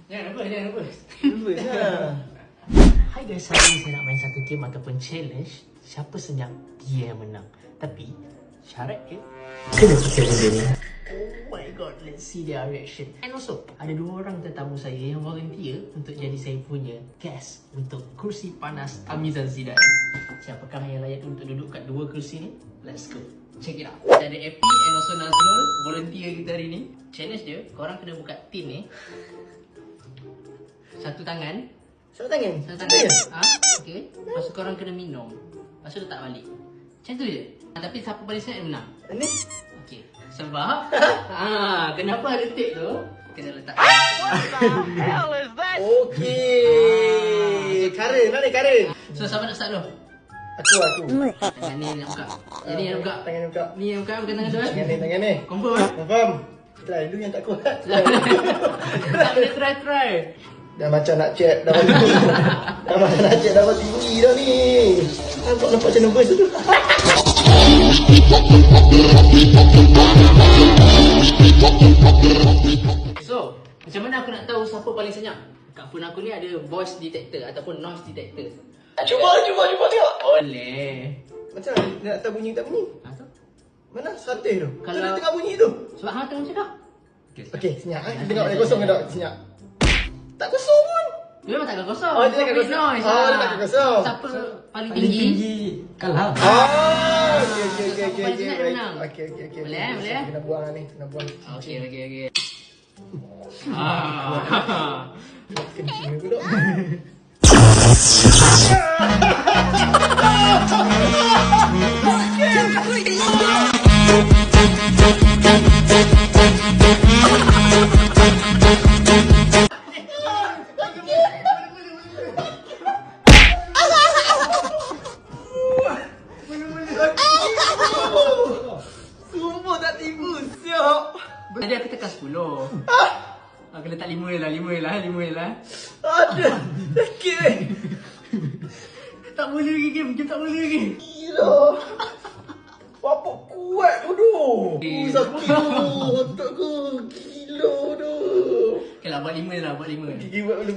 Jangan lupa. Nervous lah. Hai guys, hari ni saya nak main satu game ataupun challenge. Siapa senyap, dia yang menang. Tapi syarat dia kena pakai benda ni. Oh my god, let's see their reaction. And also, ada dua orang tetamu saya yang volunteer untuk jadi saya punya guest untuk kursi panas Amizan Zidane. Siapakah yang layak untuk duduk kat dua kursi ni? Let's go. Check it out. Kita ada Epi and also Nazrul, volunteer kita hari ni. Challenge dia, korang kena buka tin ni. Satu tangan. Satu tangan? Satu tangan. Ha? Okay. Lepas tu korang kena minum. Lepas tu letak balik. Macam tu je. Tapi siapa paling senang menang. Ini? Okay. Sebab kenapa ada tape tu? Kena letak. What the hell is that? Okey. Karen, mana Karen? So siapa nak start dulu? Aku. Tangan ni nak buka. Jadi yang nak buka. Tangan ni buka. Ni yang buka bukan tangan tu kan? Tangan ni. Confirm kan? Confirm. Try dulu yang tak kuat. Tak boleh try. Dah macam nak check dapat tinggi. Dah macam nak check dapat tinggi dah ni. Nampak macam nervous tu. So, macam mana aku nak tahu siapa paling senyap? Kat phone aku ni ada voice detector ataupun noise detector. Cuba tengok. Boleh. Macam mana dia nak tahu bunyi tak bunyi? Ha tu? Mana seratus tu? Kalau- Kalau tengah bunyi tu. Sebab hang tengah cakap. Okey, senyap. Tengok dia kosong ke tak? Senyap. Tak kosong pun. Dia memang takkan kosong. Oh, dia takkan Complete kosong. noise Oh, lah. dia takkan kosong. Siapa paling tinggi? Ah, kalah. okey. Siapa paling senang dia Baik. menang. Okey. Boleh, boleh? Kena buang ni, kena buang. Okey. Kena pula. Sumpah tak tipu, siap. Tadi aku tekan 10. Aku letak 5 je lah. Aduh, sakit weh. Tak boleh lagi game tak boleh lagi. Gila. Apa kuat bodoh. Sakit tu, otak aku. Gila tu. Okay lah, buat 5 je lah, buat 5. Gigi buat dulu.